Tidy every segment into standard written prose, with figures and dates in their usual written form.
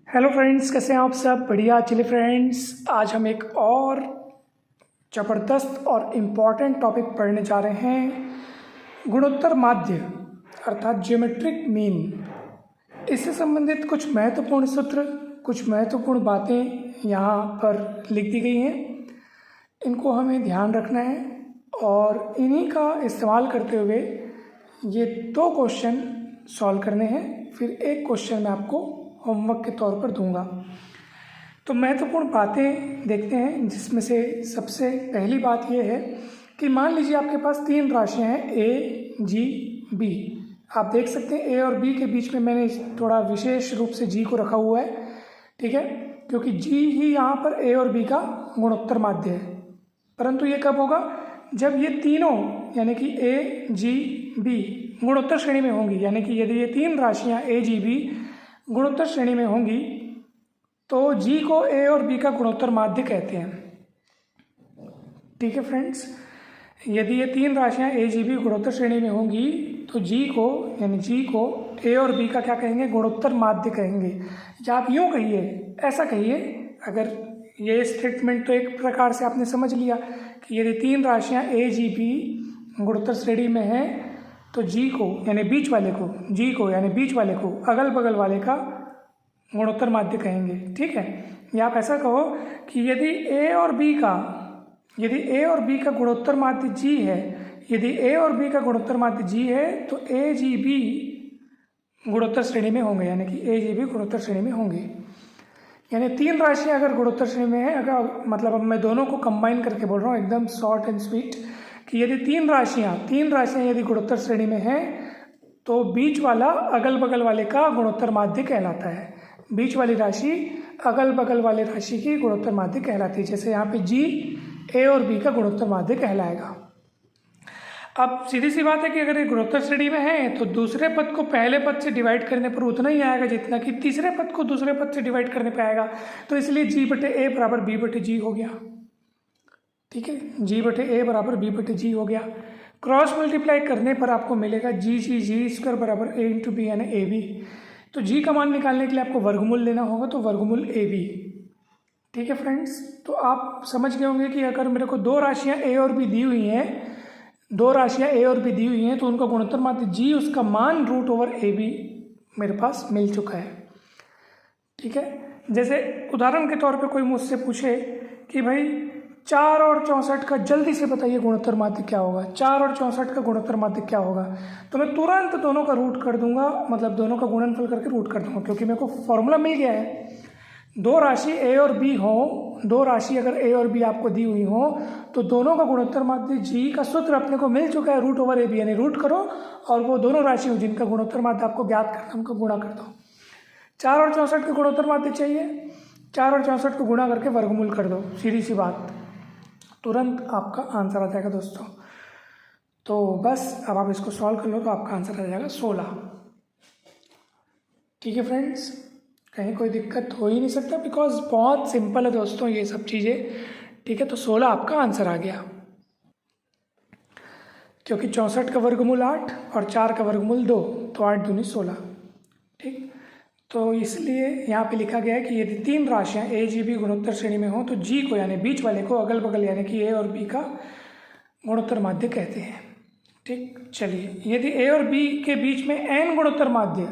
Hello friends, कैसे हैं आप सब? बढ़िया। चलिए फ्रेंड्स, आज हम एक और ज़बरदस्त और इम्पॉर्टेंट टॉपिक पढ़ने जा रहे हैं, गुणोत्तर माध्य अर्थात ज्योमेट्रिक मीन। इससे संबंधित कुछ महत्वपूर्ण सूत्र, कुछ महत्वपूर्ण बातें यहाँ पर लिख दी गई हैं। इनको हमें ध्यान रखना है और इन्हीं का इस्तेमाल करते हुए ये 2 क्वेश्चन सॉल्व करने हैं। फिर एक क्वेश्चन मैं आपको होमवर्क के तौर पर दूंगा। तो महत्वपूर्ण बातें देखते हैं, जिसमें से सबसे पहली बात यह है कि मान लीजिए आपके पास 3 राशियां हैं ए, जी, बी। आप देख सकते हैं ए और बी के बीच में मैंने थोड़ा विशेष रूप से जी को रखा हुआ है, ठीक है, क्योंकि जी ही यहाँ पर ए और बी का गुणोत्तर माध्य है। परंतु ये कब होगा? जब ये तीनों यानी कि ए, जी, बी गुणोत्तर श्रेणी में होंगी। यानी कि यदि ये 3 राशियां ए, जी, बी गुणोत्तर श्रेणी में होंगी तो जी को ए और बी का गुणोत्तर माध्य कहते हैं। ठीक है फ्रेंड्स, यदि ये 3 राशियां ए, जी, बी गुणोत्तर श्रेणी में होंगी तो जी को यानी जी को ए और बी का क्या कहेंगे? गुणोत्तर माध्य कहेंगे। या आप यूँ कहिए, ऐसा कहिए, अगर ये स्टेटमेंट तो एक प्रकार से आपने समझ लिया कि यदि 3 राशियां ए, जी, बी गुणोत्तर श्रेणी में हैं तो जी को यानी बीच वाले को, जी को यानी बीच वाले को अगल बगल वाले का गुणोत्तर माध्य कहेंगे। ठीक है, या आप ऐसा कहो कि यदि ए और बी का गुणोत्तर माध्य जी है, यदि ए और बी का गुणोत्तर माध्य जी है तो ए, जी, बी गुणोत्तर श्रेणी में होंगे। यानी कि ए, जी, बी गुणोत्तर श्रेणी में होंगे। यानी 3 राशियां अगर गुणोत्तर श्रेणी में है, अगर मतलब अब मैं दोनों को कंबाइन करके बोल रहा हूँ, एकदम शॉर्ट एंड स्वीट, कि यदि 3 राशियां यदि गुणोत्तर श्रेणी में हैं तो बीच वाला अगल बगल वाले का गुणोत्तर माध्य कहलाता है। बीच वाली राशि अगल बगल वाले राशि की गुणोत्तर माध्य कहलाती है। जैसे यहाँ पे जी ए और बी का गुणोत्तर माध्य कहलाएगा। अब सीधी सी बात है कि अगर ये गुणोत्तर श्रेणी में है तो दूसरे पद को पहले पद से डिवाइड करने पर उतना ही आएगा जितना कि तीसरे पद को दूसरे पद से डिवाइड करने पर आएगा। तो इसलिए जी बटे ए बराबर बी बटे जी हो गया। ठीक है, जी बटे ए बराबर बी बटे जी हो गया। क्रॉस मल्टीप्लाई करने पर आपको मिलेगा जी स्क्वायर बराबर ए इंटू बी यानी ए बी। तो जी का मान निकालने के लिए आपको वर्गमूल लेना होगा, तो वर्गमूल ए बी। ठीक है फ्रेंड्स, तो आप समझ गए होंगे कि अगर मेरे को 2 राशियां ए और बी दी हुई हैं, तो उनका गुणोत्तर माध्य जी, उसका मान रूट ओवर ए बी मेरे पास मिल चुका है। ठीक है, जैसे उदाहरण के तौर पे कोई मुझसे पूछे कि भाई 4 और 64 का जल्दी से बताइए गुणोत्तर माध्य क्या होगा, 4 और 64 का गुणोत्तर माध्य क्या होगा, तो मैं तुरंत दोनों का रूट कर दूंगा, मतलब दोनों का गुणनफल करके रूट कर दूंगा, क्योंकि मेरे को फॉर्मूला मिल गया है। 2 राशि ए और बी हो, 2 राशि अगर ए और बी आपको दी हुई हो तो दोनों का गुणोत्तर माध्य जी का सूत्र अपने को मिल चुका है, रूट ओवर ए बी। यानी रूट करो और वो दोनों राशि हो जिनका गुणोत्तर माध्य आपको ज्ञात करना, उनको गुणा कर दो। 4 और 64 का गुणोत्तर माध्य चाहिए, 4 और 64 को गुणा करके वर्गमूल कर दो, सीधी सी बात, तुरंत आपका आंसर आ जाएगा दोस्तों। तो बस अब आप इसको सॉल्व कर लो तो आपका आंसर आ जाएगा 16। ठीक है फ्रेंड्स, कहीं कोई दिक्कत हो ही नहीं सकता, बिकॉज बहुत सिंपल है दोस्तों ये सब चीज़ें। ठीक है, तो 16 आपका आंसर आ गया, क्योंकि 64 का वर्गमूल 8 और 4 का वर्गमूल 2, तो 8 दूनी 16। ठीक, तो इसलिए यहाँ पे लिखा गया है कि यदि 3 राशियाँ ए, जी, बी गुणोत्तर श्रेणी में हो तो जी को यानी बीच वाले को अगल बगल यानी कि ए और बी का गुणोत्तर माध्य कहते हैं। ठीक, चलिए, यदि ए और बी के बीच में एन गुणोत्तर माध्य,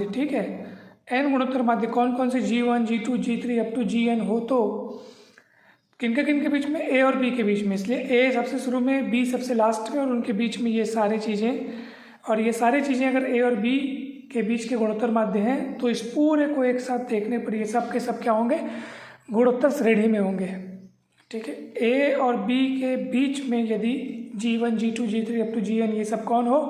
ठीक है, एन गुणोत्तर माध्य कौन कौन से G1, G2, G3 up to Gn हो, तो किनके बीच में? ए और बी के बीच में। इसलिए ए सबसे शुरू में, बी सबसे लास्ट में, और उनके बीच में ये सारी चीज़ें, और ये सारी चीज़ें अगर ए और बी के बीच के गुणोत्तर माध्य हैं तो इस पूरे को एक साथ देखने पर ये सब के सब क्या होंगे? गुणोत्तर श्रेणी में होंगे। ठीक है, ए और बी के बीच में यदि G1, G2, G3 up to Gn ये सब कौन हो?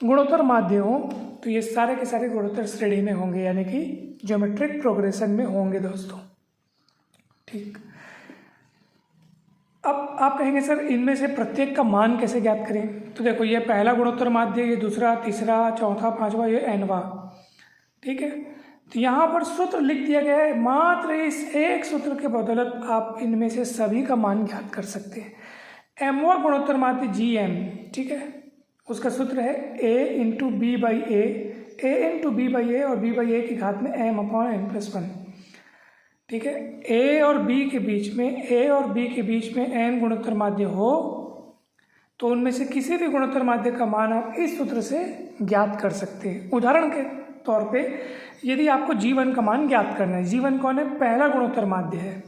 गुणोत्तर माध्य हो, तो ये सारे के सारे गुणोत्तर श्रेणी में होंगे, यानी कि ज्योमेट्रिक प्रोग्रेशन में होंगे दोस्तों। ठीक, अब आप कहेंगे सर इनमें से प्रत्येक का मान कैसे ज्ञात करें? तो देखो, ये पहला गुणोत्तर माध्य, ये दूसरा, तीसरा, चौथा, पांचवा, ये एनवा। ठीक है, तो यहाँ पर सूत्र लिख दिया गया है, मात्र इस एक सूत्र के बदौलत आप इनमें से सभी का मान ज्ञात कर सकते हैं। एमवा गुणोत्तर माध्य जी एम, ठीक है, उसका सूत्र है A into B by A a into B by A और बी बाई ए की घात में m अपॉन n प्लस 1। ठीक है, a और b के बीच में n गुणोत्तर माध्य हो तो उनमें से किसी भी गुणोत्तर माध्य का मान आप इस सूत्र से ज्ञात कर सकते हैं। उदाहरण के तौर पे यदि आपको G1 का मान ज्ञात करना है, G1 कौन है? पहला गुणोत्तर माध्य है,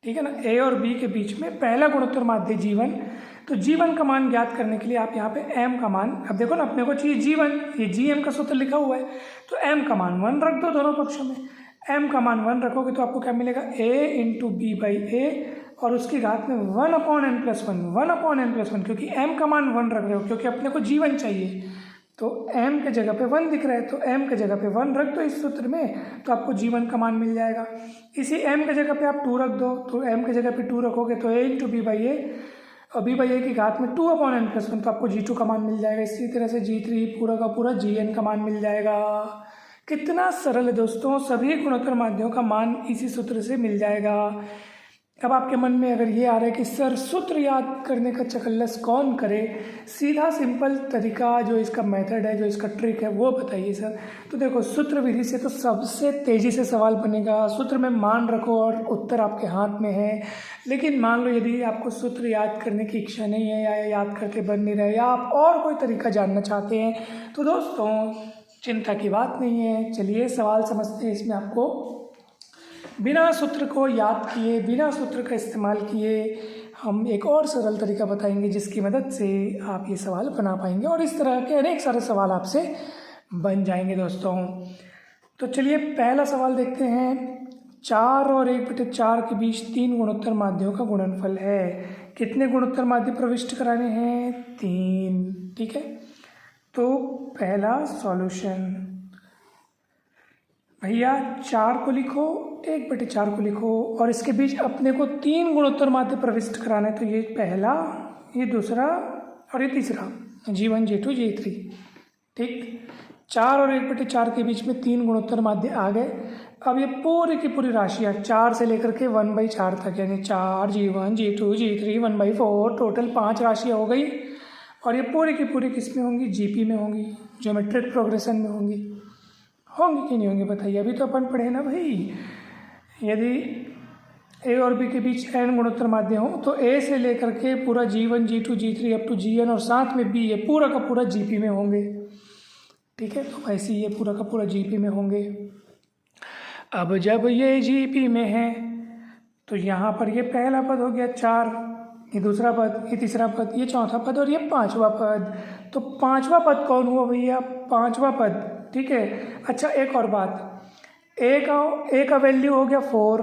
ठीक है ना, a और b के बीच में पहला गुणोत्तर माध्य G1। तो G1 का मान ज्ञात करने के लिए आप यहाँ पे m का मान, अब देखो ना अपने को चाहिए G1, ये Gm का सूत्र लिखा हुआ है, तो m का मान 1 रख दो दोनों पक्षों में। m का मान 1 रखोगे तो आपको क्या मिलेगा? a into B by A और उसकी घात में 1 upon n plus 1, 1 upon n plus 1, क्योंकि m का मान 1 रख रहे हो, क्योंकि अपने को G1 चाहिए तो m के जगह पे 1 दिख रहा है, तो m के जगह पे 1 रख दो इस सूत्र में, तो आपको G1 का मान मिल जाएगा। इसी m के जगह पे आप 2 रख दो, तो m के जगह पे 2 रखोगे तो a into B by A और बी बाई ए की घात में 2 अपॉन n प्लस 1, तो आपको G2 का मान मिल जाएगा। इसी तरह से G3 पूरा का पूरा Gn का मान मिल जाएगा। कितना सरल है दोस्तों, सभी गुणोत्तर माध्यों का मान इसी सूत्र से मिल जाएगा। अब आपके मन में अगर ये आ रहा है कि सर सूत्र याद करने का चकल्लस कौन करे, सीधा सिंपल तरीका जो इसका मेथड है, जो इसका ट्रिक है वो बताइए सर। तो देखो, सूत्र विधि से तो सबसे तेज़ी से सवाल बनेगा। सूत्र में मान रखो और उत्तर आपके हाथ में है। लेकिन मान लो यदि आपको सूत्र याद करने की इच्छा नहीं है या याद करके बन नहीं रहे या आप और कोई तरीका जानना चाहते हैं, तो दोस्तों चिंता की बात नहीं है। चलिए सवाल समझते हैं। इसमें आपको बिना सूत्र को याद किए, बिना सूत्र का इस्तेमाल किए हम एक और सरल तरीका बताएंगे जिसकी मदद से आप ये सवाल बना पाएंगे और इस तरह के अनेक सारे सवाल आपसे बन जाएंगे दोस्तों। तो चलिए पहला सवाल देखते हैं। 4 और 1/4 के बीच 3 गुणोत्तर माध्यों का गुणनफल है। कितने गुणोत्तर माध्य प्रविष्ट कराने हैं? 3। ठीक है, तो पहला सॉल्यूशन, भैया 4 को लिखो, 1/4 को लिखो और इसके बीच अपने को 3 गुणोत्तर माध्य प्रविष्ट कराना है। तो ये पहला, ये दूसरा और ये तीसरा, G1 G2 G3। ठीक, 4 और 1/4 के बीच में 3 गुणोत्तर माध्य आ गए। अब ये पूरी की पूरी राशियाँ 4 से लेकर के 1/4 तक, यानी 4 G1 G2 G3 1/4, टोटल 5 राशियाँ हो गई। और ये पूरी की पूरी किस में होंगी? GP में होंगी, ज्योमेट्रिक प्रोग्रेशन में होंगी। होंगी कि नहीं होंगी बताइए? अभी तो अपन पढ़े ना भाई, यदि A और B के बीच n गुणोत्तर माध्य हो तो A से लेकर के पूरा G1 G2 G3 up to Gn और साथ में B, ये पूरा का पूरा GP में होंगे। ठीक है, तो वैसे ये पूरा का पूरा GP में होंगे। अब जब ये GP में है तो यहाँ पर ये पहला पद हो गया 4, ये दूसरा पद, ये तीसरा पद, ये चौथा पद और ये 5वां पद। तो 5वां पद कौन हुआ भैया? 5वां पद। ठीक है, अच्छा एक और बात, ए का वैल्यू हो गया 4।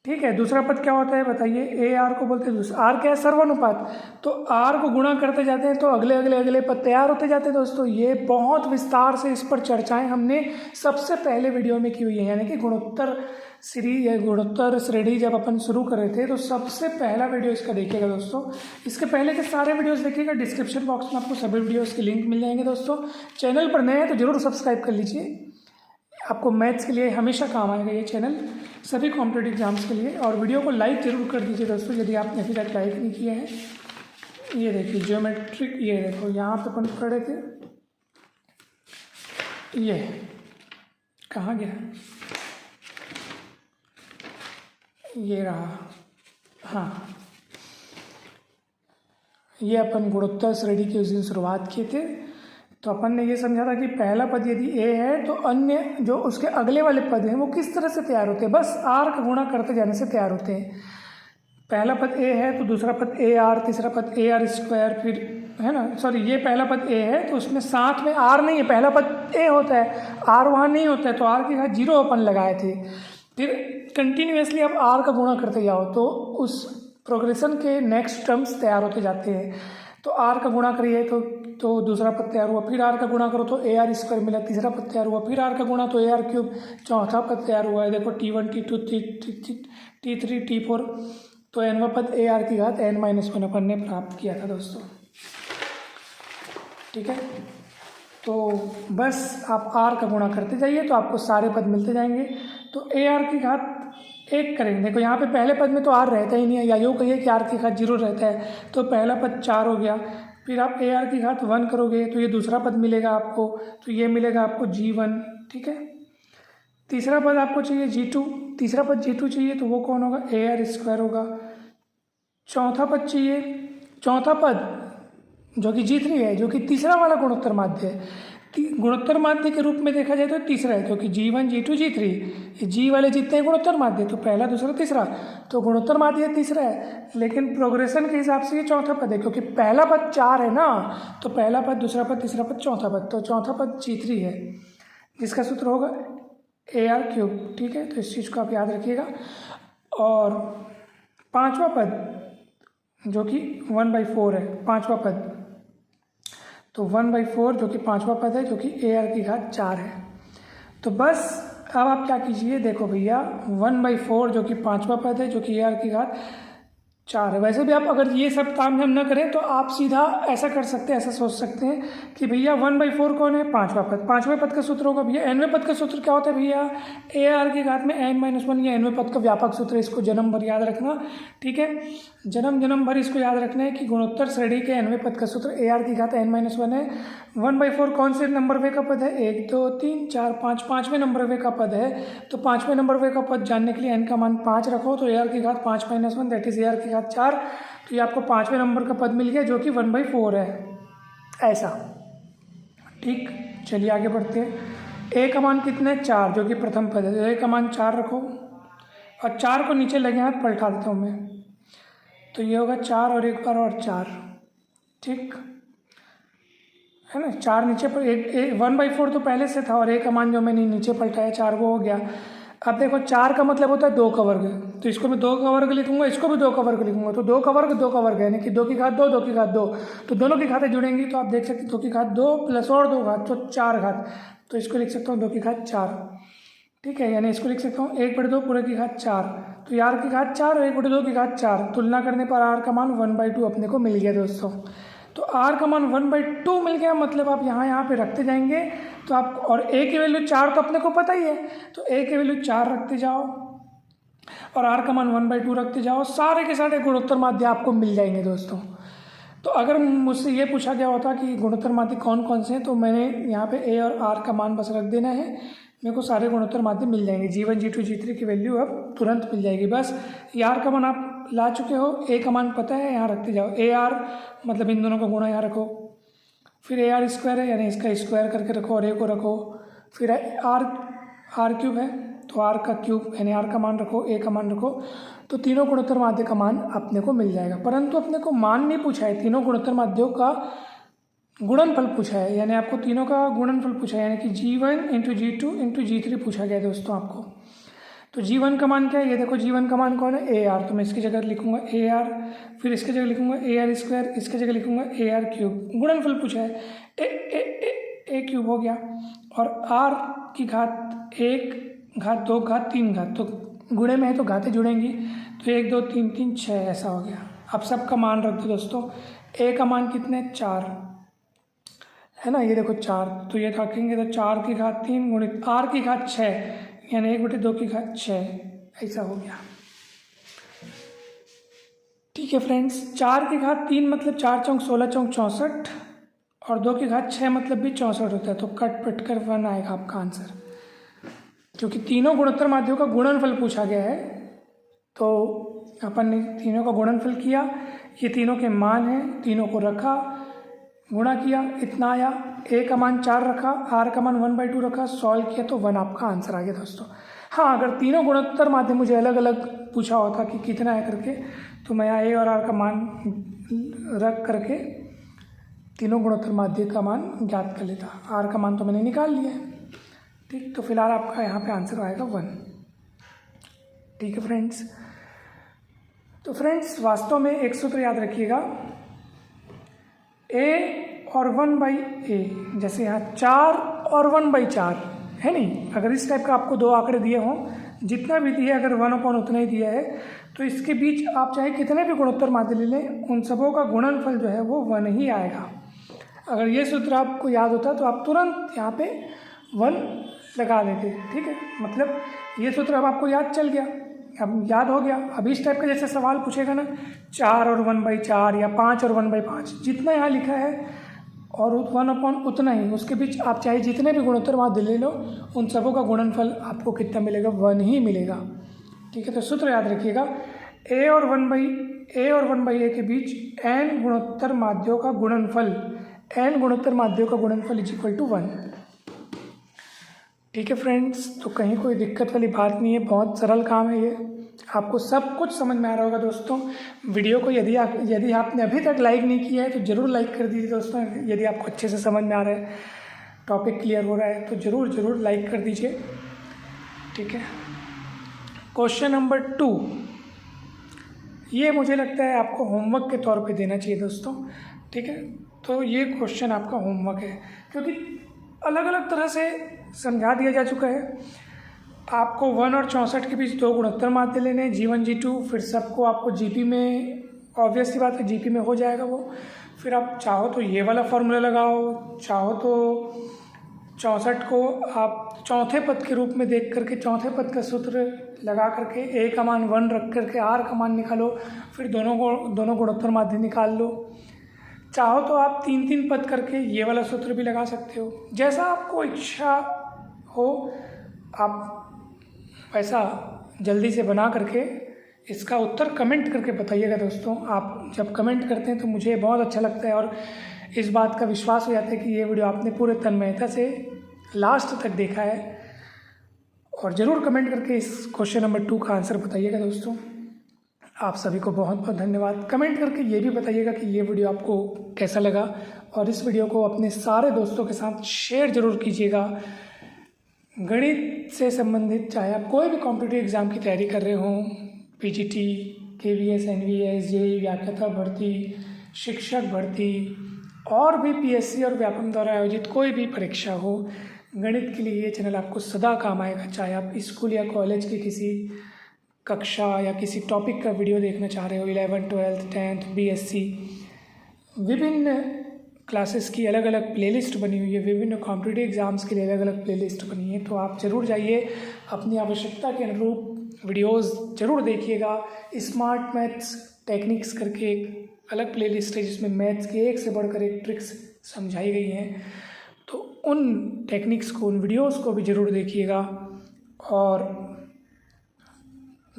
ठीक है, दूसरा पद क्या होता है बताइए? ए आर को बोलते हैं, दूसरा आर क्या है? सर्वानुपात। तो आर को गुणा करते जाते हैं तो अगले अगले अगले पद तैयार होते जाते हैं दोस्तों। ये बहुत विस्तार से इस पर चर्चाएं हमने सबसे पहले वीडियो में की हुई है, यानी कि गुणोत्तर सीरीज या गुणोत्तर श्रेणी जब अपन शुरू कर रहे थे तो सबसे पहला वीडियो इसका देखिएगा दोस्तों। इसके पहले के सारे वीडियोस देखिएगा, डिस्क्रिप्शन बॉक्स में आपको सभी वीडियोस के लिंक मिल जाएंगे दोस्तों। चैनल पर नए हैं तो जरूर सब्सक्राइब कर लीजिए, आपको मैथ्स के लिए हमेशा काम आएगा ये चैनल, सभी कॉम्पिटेटिव एग्जाम्स के लिए। और वीडियो को लाइक जरूर कर दीजिए दोस्तों यदि आपने अभी तक लाइक नहीं किया है। ये देखिए ज्योमेट्रिक, ये देखो यहाँ पे अपन पढ़े थे, ये कहाँ गया? ये रहा, हाँ, ये अपन गुणोत्तर श्रेणी की उस दिन शुरुआत किए थे। तो अपन ने ये समझा था कि पहला पद यदि ए है तो अन्य जो उसके अगले वाले पद हैं वो किस तरह से तैयार होते हैं? बस आर का गुणा करते जाने से तैयार होते हैं। पहला पद ए है तो दूसरा पद ए आर, तीसरा पद ए आर स्क्वायर, फिर है ना, सॉरी ये पहला पद ए है तो उसमें साथ में आर नहीं है, पहला पद ए होता है, आर वहाँ नहीं होता है, तो आर के साथ 0 अपन लगाए थे। फिर कंटिन्यूसली अब आर का गुणा करते जाओ तो उस प्रोग्रेशन के नेक्स्ट टर्म्स तैयार होते जाते हैं। तो आर का गुणा करिए तो दूसरा पद तैयार हुआ, फिर आर का गुणा करो तो ए आर स्क्वायर मिला, तीसरा पद तैयार हुआ, फिर आर का गुणा तो ए आर क्यूब, चौथा पद तैयार हुआ है। देखो T1 T2 T3 T4, तो nवां पद ए आर की घात n-1 अपन ने प्राप्त किया था दोस्तों। ठीक है, तो बस आप आर का गुणा करते जाइए तो आपको सारे पद मिलते जाएंगे। तो ए आर की घात 1 करेंगे, देखो यहाँ पे पहले पद में तो आर रहता ही नहीं है, या यूँ कहिए कि आर की घात 0 रहता है, तो पहला पद 4 हो गया, फिर आप ए आर की घात 1 करोगे तो ये दूसरा पद मिलेगा आपको, तो ये मिलेगा आपको G1, ठीक है। तीसरा पद आपको चाहिए G2, तीसरा पद G2 चाहिए तो वो कौन होगा, ए आर स्क्वायर होगा। चौथा पद चाहिए, चौथा पद जो कि G3 है, जो कि तीसरा वाला गुणोत्तर माध्य है। गुणोत्तर माध्य के रूप में देखा जाए तो तीसरा है, क्योंकि G1 G2 G3 ये G वाले जितने हैं गुणोत्तर माध्य, तो पहला दूसरा तीसरा, तो गुणोत्तर माध्य तीसरा है। लेकिन प्रोग्रेशन के हिसाब से ये चौथा पद है, क्योंकि पहला पद 4 है ना, तो पहला पद दूसरा पद तीसरा पद चौथा पद, तो चौथा पद G3 है, जिसका सूत्र होगा AR3, ठीक है। तो इस चीज़ को आप याद रखिएगा। और पांचवा पद जो कि 1/4 है, पांचवा पद, तो 1/4 जो कि पांचवा पद है, जो कि AR की घात 4 है। तो बस अब आप क्या कीजिए, देखो भैया 1/4 जो कि पांचवा पद है, जो कि AR की घात 4 है। वैसे भी आप अगर ये सब काम हम न करें तो आप सीधा ऐसा कर सकते हैं, ऐसा सोच सकते हैं कि भैया 1/4 कौन है, पांचवा पद, पांचवें पद का सूत्र होगा भैया, nवें पद का सूत्र क्या होता है भैया, AR की घात में n-1, ये nवें पद का व्यापक सूत्र है, इसको जन्म भर याद रखना, ठीक है। जन्म भर इसको याद रखना है कि गुणोत्तर श्रेणी के nवें पद का सूत्र AR की घात n-1 है। 1/4 कौन से नंबर वे का पद है, 1 2 3 4 5, पाँचवें नंबर वे का पद है। तो पाँचवें नंबर वे का पद जानने के लिए n का मान 5 रखो, तो AR की घात 5-1 दैट इज AR की घात 4, तो ये आपको पाँचवें नंबर का पद मिल गया, जो कि 1/4 है, ऐसा, ठीक। चलिए आगे बढ़ते हैं। ए का मान कितना है, 4, जो कि प्रथम पद है, तो ए का मान 4 रखो, और 4 को नीचे लगे हाथ पलटा देता हूँ मैं, तो ये होगा 4 और एक बार और 4, ठीक है ना। 4 नीचे पर 1/4 तो पहले से था, और ए का मान जो मैंने नीचे पलटाया 4 वो हो गया। अब देखो 4 का मतलब होता है 2 का वर्ग, तो इसको मैं 2 का वर्ग लिखूंगा, इसको भी 2 का वर्ग लिखूंगा, तो 2 का वर्ग यानी कि 2 की घात 2, 2 की घात 2, तो दोनों की घातें जुड़ेंगी, तो आप देख सकते हैं 2 की घात 2 प्लस और 2 घात, तो 4 घात, तो इसको लिख सकता हूँ 2 की घात 4, ठीक है। यानी इसको लिख सकता हूँ 1/2 पूरे की घात 4, तो आर की घात 4 और 1/2 की घात 4, तुलना करने पर आर का मान 1/2 अपने को मिल गया दोस्तों। तो आर का मान 1/2 मिल गया, मतलब आप यहाँ पे रखते जाएंगे तो आप, और ए की वैल्यू 4 तो अपने को पता ही है, तो ए की वैल्यू 4 रखते जाओ और आर का मान 1/2 रखते जाओ, सारे के सारे गुणोत्तर माध्य आपको मिल जाएंगे दोस्तों। तो अगर मुझसे ये पूछा गया होता कि गुणोत्तर माध्य कौन कौन से हैं, तो मैंने यहाँ पे ए और आर का मान बस रख देना है, मेरे को सारे गुणोत्तर माध्य मिल जाएंगे। G1 G2 G3 की वैल्यू अब तुरंत मिल जाएगी। बस आर का मान आप ला चुके हो, ए का मान पता है, यहाँ रखते जाओ, ए आर मतलब इन दोनों का गुणा यहाँ रखो, फिर AR स्क्वायर है यानी इसका स्क्वायर करके रखो और ए को रखो, फिर आर क्यूब है तो आर का क्यूब यानी आर का मान रखो, ए का मान रखो, तो तीनों गुणोत्तर माध्य का मान अपने को मिल जाएगा। परंतु अपने को मान नहीं पूछा है, तीनों गुणोत्तर माध्यों का गुणनफल पूछा है, यानी आपको तीनों का गुणनफल पूछा है, यानी कि G1 × G2 × G3 पूछा गया है दोस्तों आपको। तो G1 का मान क्या है, ये देखो G1 का मान कौन है, AR, तो मैं इसकी जगह लिखूंगा AR, फिर इसकी जगह लिखूंगा AR स्क्वायर, इसकी जगह लिखूंगा AR क्यूब, गुणनफल पूछा है, ए क्यूब हो गया, और R की घात 1 घात 2 घात 3 घात, तो गुणे में है तो घातें जुड़ेंगी, तो 1 2 3 3 6 ऐसा हो गया। अब सबका मान रख दो दोस्तों, ए का मान कितने 4 है ना, ये देखो 4, तो ये रखेंगे तो 4 की घात 3 गुणित आर की घात 6 यानी 1/2 की घात 6, ऐसा हो गया, ठीक है फ्रेंड्स। 4 की घात 3 मतलब 4 चौक 16 चौक 64, और 2 की घात 6 मतलब भी 64 होता है, तो कट पिट कर 1 आएगा आपका आंसर। क्योंकि तीनों गुणोत्तर माध्यों का गुणनफल पूछा गया है, तो अपन ने तीनों का गुणनफल किया, ये तीनों के मान हैं, तीनों को रखा, गुणा किया, इतना आया, ए का मान 4 रखा, आर का मान 1/2 रखा, सॉल्व किया तो 1 आपका आंसर आ गया दोस्तों। हाँ, अगर तीनों गुणोत्तर माध्य मुझे अलग अलग पूछा होता कि कितना है करके, तो मैं यहाँ ए और आर का मान रख करके तीनों गुणोत्तर माध्य का मान ज्ञात कर लेता। आर का मान तो मैंने निकाल लिया है, ठीक, तो फिलहाल आपका यहाँ पे आंसर आएगा 1, ठीक है फ्रेंड्स। तो फ्रेंड्स वास्तव में एक सूत्र याद रखिएगा, a और 1/a, जैसे यहाँ 4 और 1/4 है नहीं, अगर इस टाइप का आपको 2 आंकड़े दिए हों, जितना भी दिया अगर 1/, उतना ही दिया है, तो इसके बीच आप चाहे कितने भी गुणोत्तर माध्य ले लें, उन सबों का गुणनफल जो है वो 1 ही आएगा। अगर ये सूत्र आपको याद होता तो आप तुरंत यहाँ पे 1 लगा देते, ठीक है, मतलब ये सूत्र अब आपको याद चल गया, अब याद हो गया। अब इस टाइप का जैसे सवाल पूछेगा ना, 4 और 1/4 या 5 और 1/5, जितना यहाँ लिखा है और 1 उतना ही, उसके बीच आप चाहे जितने भी गुणोत्तर माध्य ले लो, उन सबों का गुणनफल आपको कितना मिलेगा, 1 ही मिलेगा। ठीक है, तो सूत्र याद रखिएगा, a और 1/a के बीच n गुणोत्तर माध्यों का गुणनफल, n गुणोत्तर माध्यों का गुणनफल = 1। ठीक है फ्रेंड्स, तो कहीं कोई दिक्कत वाली बात नहीं है, बहुत सरल काम है ये। आपको सब कुछ समझ में आ रहा होगा दोस्तों। वीडियो को यदि आपने अभी तक लाइक नहीं किया है तो ज़रूर लाइक कर दीजिए दोस्तों। यदि आपको अच्छे से समझ में आ रहा है, टॉपिक क्लियर हो रहा है, तो ज़रूर लाइक कर दीजिए। ठीक है, क्वेश्चन नंबर 2, ये मुझे लगता है आपको होमवर्क के तौर पे देना चाहिए दोस्तों। ठीक है, तो ये क्वेश्चन आपका होमवर्क है, क्योंकि अलग अलग तरह से समझा दिया जा चुका है। आपको 1 और 64 के बीच 2 गुणोत्तर माध्य लेने हैं, G1 G2, फिर सबको आपको GP में, ऑब्वियस सी बात है GP में हो जाएगा वो। फिर आप चाहो तो ये वाला फॉर्मूला लगाओ, चाहो तो 64 को आप चौथे पद के रूप में देख करके चौथे पद का सूत्र लगा करके A का मान 1 रख करके R का मान निकालो, फिर दोनों गुणोत्तर माध्य निकाल लो। चाहो तो आप 3-3 पद करके ये वाला सूत्र भी लगा सकते हो, जैसा आपको इच्छा हो आप वैसा जल्दी से बना करके इसका उत्तर कमेंट करके बताइएगा दोस्तों। आप जब कमेंट करते हैं तो मुझे बहुत अच्छा लगता है और इस बात का विश्वास हो जाता है कि ये वीडियो आपने पूरे तन्मयता से लास्ट तक देखा है। और ज़रूर कमेंट करके इस क्वेश्चन नंबर 2 का आंसर बताइएगा दोस्तों। आप सभी को बहुत बहुत धन्यवाद। कमेंट करके ये भी बताइएगा कि ये वीडियो आपको कैसा लगा, और इस वीडियो को अपने सारे दोस्तों के साथ शेयर ज़रूर कीजिएगा। गणित से संबंधित, चाहे आप कोई भी कॉम्पिटिटिव एग्ज़ाम की तैयारी कर रहे हों, PGT, KVS, NVS, JEE, व्याख्याता भर्ती, शिक्षक भर्ती और भी PSC और व्यापम द्वारा आयोजित कोई भी परीक्षा हो, गणित के लिए ये चैनल आपको सदा काम आएगा। चाहे आप स्कूल या कॉलेज की किसी कक्षा या किसी टॉपिक का वीडियो देखना चाह रहे हो, 11th, 12th, 10th, BSc, विभिन्न क्लासेस की अलग अलग प्लेलिस्ट बनी हुई है, विभिन्न कॉम्पिटिटिव एग्ज़ाम्स के लिए अलग अलग प्लेलिस्ट बनी है। तो आप ज़रूर जाइए, अपनी आवश्यकता के अनुरूप वीडियोस ज़रूर देखिएगा। स्मार्ट मैथ्स टेक्निक्स करके एक अलग प्लेलिस्ट है जिसमें मैथ्स की एक से बढ़कर एक ट्रिक्स समझाई गई हैं। तो उन टेक्निक्स को, उन वीडियोस को भी ज़रूर देखिएगा और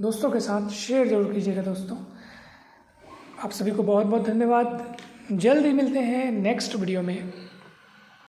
दोस्तों के साथ शेयर ज़रूर कीजिएगा दोस्तों। आप सभी को बहुत बहुत धन्यवाद। जल्द ही मिलते हैं नेक्स्ट वीडियो में।